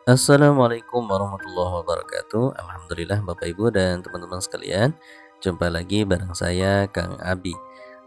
Assalamualaikum warahmatullahi wabarakatuh. Alhamdulillah Bapak Ibu dan teman-teman sekalian, jumpa lagi bareng saya Kang Abi.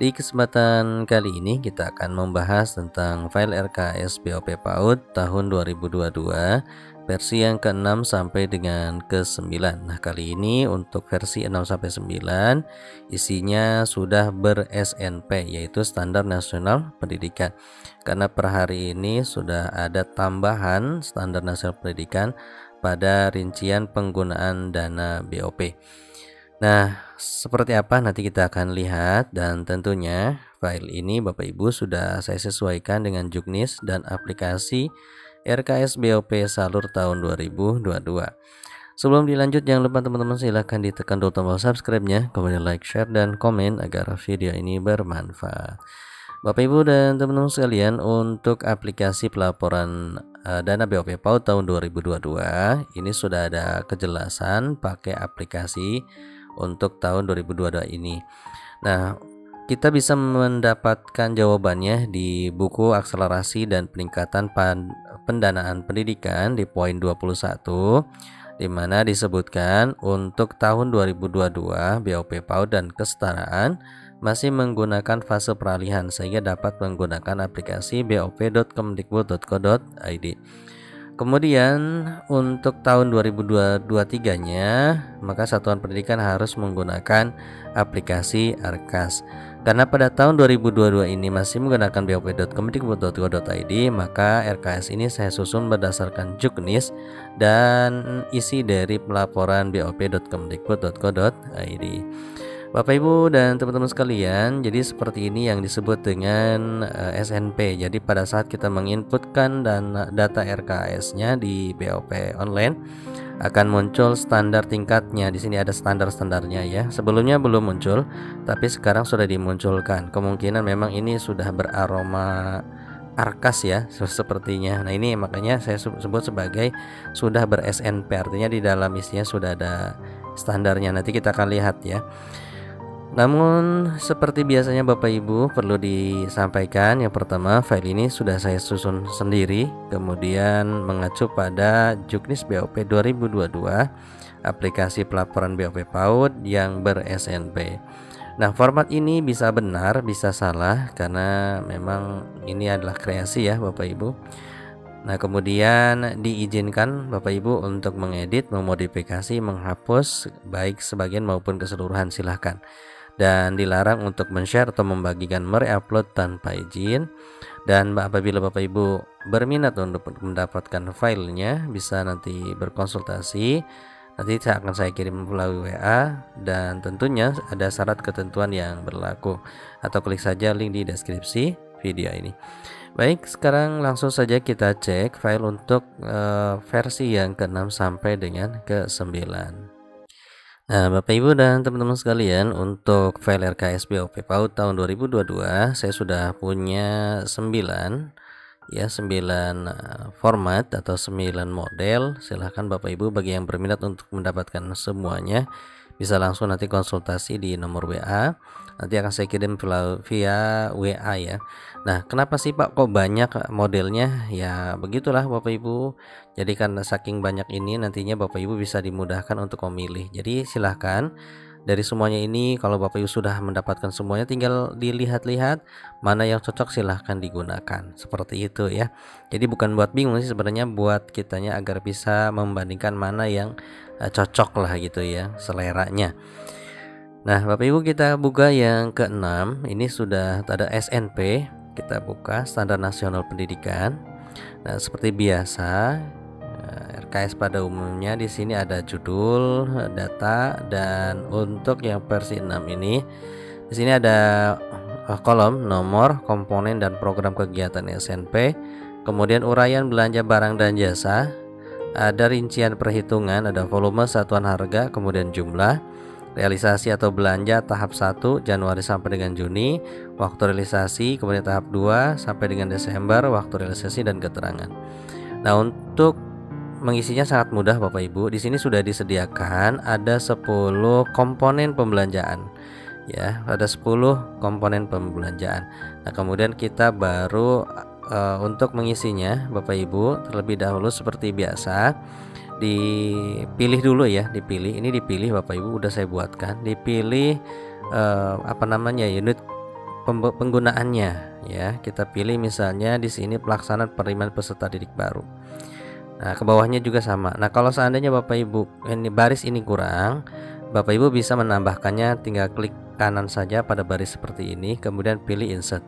Di kesempatan kali ini kita akan membahas tentang file RKS BOP PAUD tahun 2022 versi yang ke-6 sampai dengan ke-9. Nah, kali ini untuk versi 6 sampai 9 isinya sudah ber-SNP, yaitu Standar Nasional Pendidikan. Karena per hari ini sudah ada tambahan Standar Nasional Pendidikan pada rincian penggunaan dana BOP. Nah, seperti apa nanti kita akan lihat, dan tentunya file ini Bapak Ibu sudah saya sesuaikan dengan juknis dan aplikasi RKS BOP Salur tahun 2022. Sebelum dilanjut, jangan lupa teman-teman silahkan ditekan tombol subscribe-nya, kemudian like, share, dan komen agar video ini bermanfaat. Bapak Ibu dan teman-teman sekalian, untuk aplikasi pelaporan dana BOP PAUD tahun 2022 ini sudah ada kejelasan pakai aplikasi untuk tahun 2022 ini. Nah, kita bisa mendapatkan jawabannya di buku akselerasi dan peningkatan pendanaan pendidikan di poin 21, di mana disebutkan untuk tahun 2022 BOP PAUD dan kesetaraan masih menggunakan fase peralihan, sehingga dapat menggunakan aplikasi bop.kemdikbud.go.id. Kemudian untuk tahun 2023-nya, maka satuan pendidikan harus menggunakan aplikasi ARKAS. Karena pada tahun 2022 ini masih menggunakan bop.kemdikbud.go.id, maka RKS ini saya susun berdasarkan juknis dan isi dari pelaporan bop.kemdikbud.go.id. Bapak Ibu dan teman-teman sekalian, jadi seperti ini yang disebut dengan SNP. Jadi pada saat kita menginputkan data RKS-nya di BOP online, akan muncul standar tingkatnya. Di sini ada standar-standarnya ya. Sebelumnya belum muncul, tapi sekarang sudah dimunculkan. Kemungkinan memang ini sudah beraroma ARKAS ya, sepertinya. Nah, ini makanya saya sebut sebagai sudah ber-SNP, artinya di dalam isinya sudah ada standarnya. Nanti kita akan lihat ya. Namun seperti biasanya Bapak Ibu perlu disampaikan, yang pertama file ini sudah saya susun sendiri, kemudian mengacu pada juknis BOP 2022 aplikasi pelaporan BOP PAUD yang ber-SNP. Nah, format ini bisa benar, bisa salah, karena memang ini adalah kreasi ya Bapak Ibu. Nah, kemudian diizinkan Bapak Ibu untuk mengedit, memodifikasi, menghapus baik sebagian maupun keseluruhan, silahkan. Dan dilarang untuk men-share atau membagikan, mereupload tanpa izin. Dan apabila Bapak Ibu berminat untuk mendapatkan filenya, bisa nanti berkonsultasi. Nanti akan saya kirim melalui WA, dan tentunya ada syarat ketentuan yang berlaku, atau klik saja link di deskripsi video ini. Baik, sekarang langsung saja kita cek file untuk versi yang ke-6 sampai dengan ke-9. Nah, Bapak Ibu dan teman-teman sekalian, untuk file RKS BOP PAUD tahun 2022 saya sudah punya 9 format atau 9 model. Silahkan Bapak Ibu bagi yang berminat untuk mendapatkan semuanya, bisa langsung nanti konsultasi di nomor WA. Nanti akan saya kirim via WA ya. Nah, kenapa sih Pak kok banyak modelnya? Ya begitulah Bapak Ibu. Jadi karena saking banyak ini, nantinya Bapak Ibu bisa dimudahkan untuk memilih. Jadi silahkan dari semuanya ini, kalau Bapak Ibu sudah mendapatkan semuanya, tinggal dilihat-lihat mana yang cocok, silahkan digunakan. Seperti itu ya. Jadi bukan buat bingung sih sebenarnya, buat kitanya agar bisa membandingkan mana yang cocok lah gitu ya, seleranya. Nah, Bapak Ibu, kita buka yang ke-6. Ini sudah ada SNP. Kita buka Standar Nasional Pendidikan. Nah, seperti biasa, RKS pada umumnya di sini ada judul, data, dan untuk yang versi 6 ini di sini ada kolom nomor, komponen, dan program kegiatan SNP. Kemudian uraian belanja barang dan jasa, ada rincian perhitungan, ada volume, satuan harga, kemudian jumlah, realisasi atau belanja tahap 1 Januari sampai dengan Juni, waktu realisasi, kemudian tahap 2 sampai dengan Desember, waktu realisasi dan keterangan. Nah, untuk mengisinya sangat mudah Bapak Ibu. Di sini sudah disediakan ada 10 komponen pembelanjaan. Ya, ada 10 komponen pembelanjaan. Nah, kemudian kita baru untuk mengisinya Bapak Ibu terlebih dahulu seperti biasa dipilih dulu ya, dipilih Bapak Ibu, udah saya buatkan, dipilih unit penggunaannya ya. Kita pilih misalnya di sini pelaksanaan penerimaan peserta didik baru. Nah, ke bawahnya juga sama. Nah, kalau seandainya Bapak Ibu ini baris ini kurang, Bapak Ibu bisa menambahkannya, tinggal klik kanan saja pada baris seperti ini, kemudian pilih insert.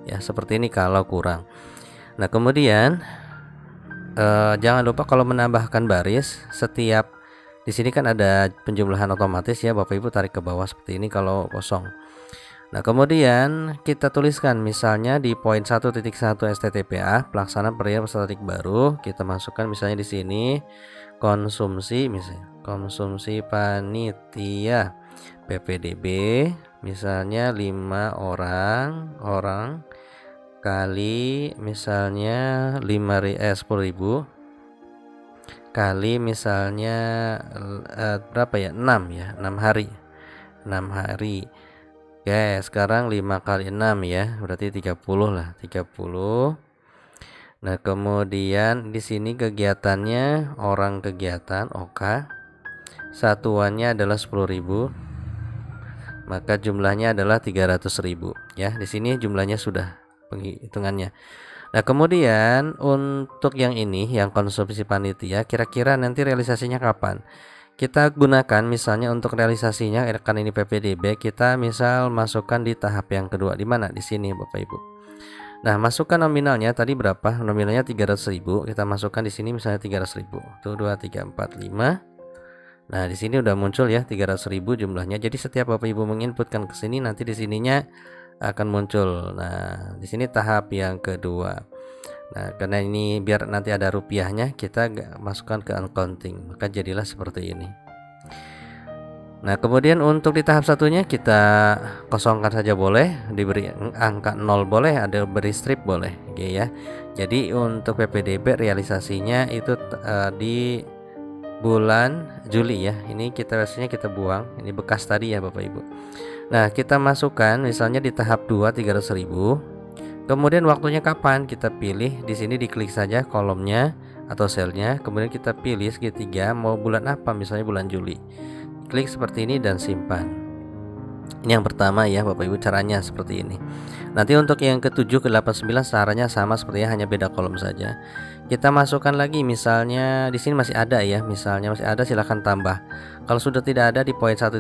Ya, seperti ini kalau kurang. Nah, kemudian jangan lupa kalau menambahkan baris, setiap di sini kan ada penjumlahan otomatis ya, Bapak Ibu tarik ke bawah seperti ini kalau kosong. Nah, kemudian kita tuliskan misalnya di poin 1.1 STTPA pelaksanaan penerimaan peserta didik baru, kita masukkan misalnya di sini konsumsi, misalnya konsumsi panitia PPDB misalnya 5 orang kali misalnya 10.000 kali misalnya berapa ya, 6 ya, 6 hari. Oke, sekarang 5 kali 6 ya, berarti 30 lah, 30. Nah, kemudian di sini kegiatannya orang kegiatan OK. Satuannya adalah 10.000. Maka jumlahnya adalah 300.000 ya. Di sini jumlahnya sudah penghitungannya. Nah, kemudian untuk yang ini, yang konsumsi panitia, kira-kira nanti realisasinya kapan? Kita gunakan misalnya untuk realisasinya, kan ini PPDB, kita misal masukkan di tahap yang kedua. Di mana? Di sini Bapak Ibu. Nah, masukkan nominalnya tadi berapa? Nominalnya 300.000. Kita masukkan di sini misalnya 300.000. Tuh 2 3 4 5. Nah, di sini udah muncul ya 300.000 jumlahnya. Jadi setiap Bapak Ibu menginputkan ke sini, nanti di sininya akan muncul. Nah, di sini tahap yang kedua. Nah, karena ini biar nanti ada rupiahnya, kita masukkan ke accounting, maka jadilah seperti ini. Nah, kemudian untuk di tahap satunya kita kosongkan saja boleh, diberi angka 0 boleh, ada beri strip boleh, oke ya. Jadi untuk PPDB realisasinya itu di bulan Juli ya. Ini kita biasanya kita buang, ini bekas tadi ya Bapak Ibu. Nah, kita masukkan misalnya di tahap 2 300.000. Kemudian waktunya kapan? Kita pilih di sini, diklik saja kolomnya atau selnya, kemudian kita pilih segitiga mau bulan apa, misalnya bulan Juli. Klik seperti ini dan simpan. Ini yang pertama ya Bapak Ibu, caranya seperti ini. Nanti untuk yang ke-7 ke-8 9 caranya sama sepertinya, hanya beda kolom saja. Kita masukkan lagi misalnya di sini masih ada ya, misalnya masih ada, silahkan tambah. Kalau sudah tidak ada di poin 1.1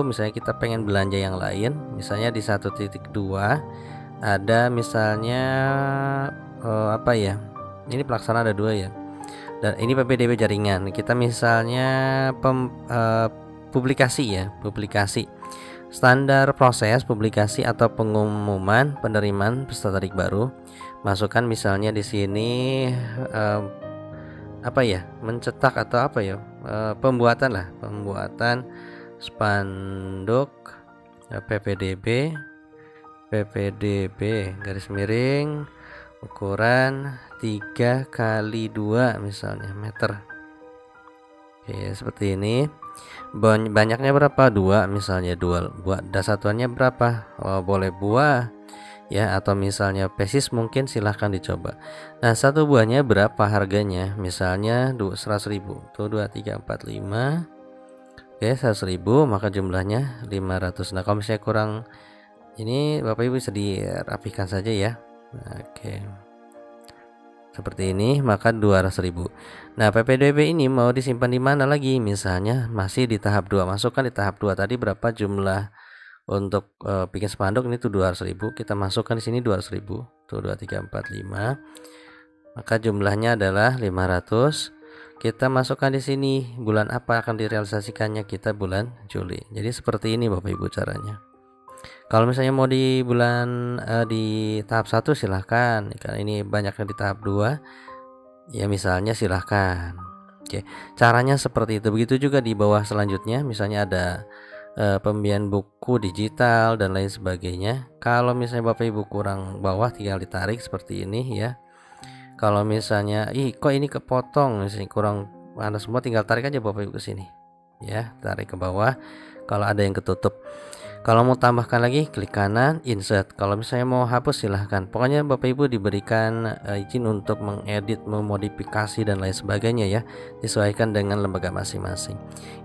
misalnya kita pengen belanja yang lain, misalnya di 1.2 ada misalnya apa ya, ini pelaksanaan ada 2 ya, dan ini PPDB jaringan. Kita misalnya publikasi ya, publikasi standar proses publikasi atau pengumuman penerimaan peserta didik baru. Masukkan misalnya di sini mencetak atau pembuatan spanduk PPDB garis miring ukuran 3 kali 2 misalnya meter. Oke, seperti ini. Banyaknya berapa? 2 misalnya, 2 buat dasatuannya berapa? Boleh buah ya, atau misalnya pesis mungkin, silahkan dicoba. Nah, satu buahnya berapa harganya? Misalnya 100.000. Tuh 2 3 4 5. Oke, 100.000, maka jumlahnya 500. Nah, kalau misalnya kurang ini Bapak Ibu bisa dirapikan saja ya. Oke, seperti ini, maka 200.000. Nah, PPDB ini mau disimpan di mana lagi? Misalnya masih di tahap 2. Masukkan di tahap 2 tadi berapa jumlah untuk bikin spanduk, ini tuh 200.000. Kita masukkan di sini 200.000. Tuh 2 3 4 5. Maka jumlahnya adalah 500. Kita masukkan di sini bulan apa akan direalisasikannya, kita bulan Juli. Jadi seperti ini Bapak Ibu caranya. Kalau misalnya mau di bulan di tahap 1 silahkan, karena ini banyaknya di tahap 2 ya, misalnya silahkan. Oke, caranya seperti itu. Begitu juga di bawah selanjutnya, misalnya ada pembelian buku digital dan lain sebagainya. Kalau misalnya Bapak Ibu kurang bawah, tinggal ditarik seperti ini ya. Kalau misalnya kok ini kepotong, misalnya kurang mana semua, tinggal tarik aja Bapak Ibu ke sini ya, tarik ke bawah kalau ada yang ketutup. Kalau mau tambahkan lagi klik kanan insert. Kalau misalnya mau hapus silahkan. Pokoknya Bapak Ibu diberikan izin untuk mengedit, memodifikasi dan lain sebagainya ya. Disesuaikan dengan lembaga masing-masing.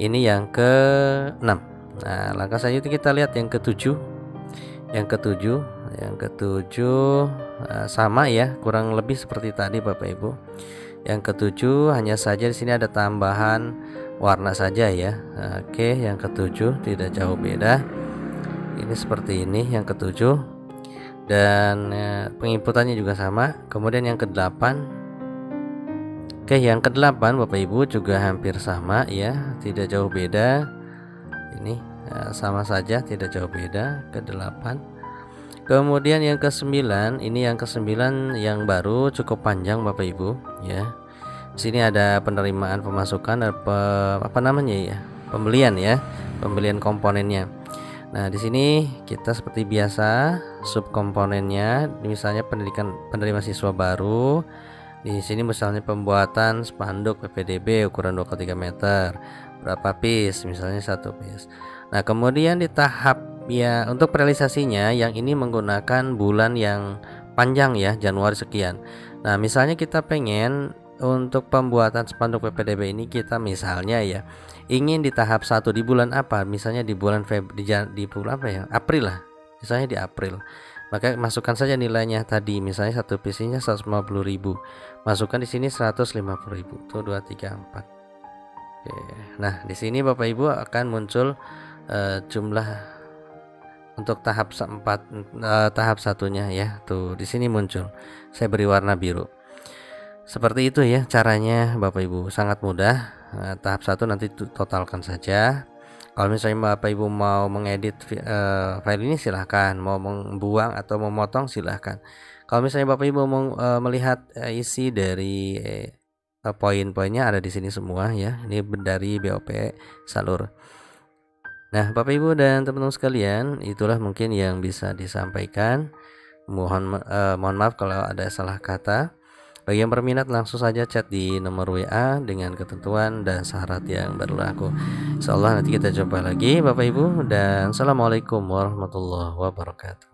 Ini yang ke-6. Nah, langkah selanjutnya kita lihat yang ke-7. Yang ketujuh sama ya, kurang lebih seperti tadi Bapak Ibu. Yang ketujuh hanya saja di sini ada tambahan warna saja ya. Oke, yang ketujuh tidak jauh beda. Ini seperti ini yang ketujuh, dan penginputannya juga sama. Kemudian yang ke-8. Oke, yang ke-8 Bapak Ibu juga hampir sama ya, tidak jauh beda. Ini sama saja, tidak jauh beda. Ke-8. Kemudian yang ke-9, ini yang ke-9 yang baru cukup panjang Bapak Ibu ya. Di sini ada penerimaan pemasukan, apa namanya ya? Pembelian komponennya. Nah, di sini kita seperti biasa subkomponennya, misalnya penerima siswa baru. Di sini misalnya pembuatan spanduk PPDB ukuran 2x3 meter. Berapa piece? Misalnya 1 piece. Nah, kemudian di tahap ya untuk realisasinya yang ini menggunakan bulan yang panjang ya, Januari sekian. Nah, misalnya kita pengen untuk pembuatan spanduk PPDB ini kita misalnya ya ingin di tahap 1 di bulan apa? Misalnya di bulan di bulan apa ya? April lah. Misalnya di April. Maka masukkan saja nilainya tadi, misalnya satu PC-nya 150.000. Masukkan di sini 150.000. Tuh 2 3 4. Oke. Nah, di sini Bapak Ibu akan muncul jumlah untuk tahap 4 tahap satunya ya. Tuh di sini muncul. Saya beri warna biru. Seperti itu ya caranya Bapak Ibu, sangat mudah. Tahap 1 nanti totalkan saja. Kalau misalnya Bapak Ibu mau mengedit file ini silahkan, mau membuang atau memotong silahkan. Kalau misalnya Bapak Ibu mau melihat isi dari poin-poinnya ada di sini semua ya. Ini dari BOP Salur. Nah, Bapak Ibu dan teman-teman sekalian, itulah mungkin yang bisa disampaikan. Mohon maaf kalau ada salah kata. Bagi yang berminat langsung saja chat di nomor WA dengan ketentuan dan syarat yang berlaku. Insyaallah nanti kita jumpa lagi Bapak Ibu, dan assalamualaikum warahmatullahi wabarakatuh.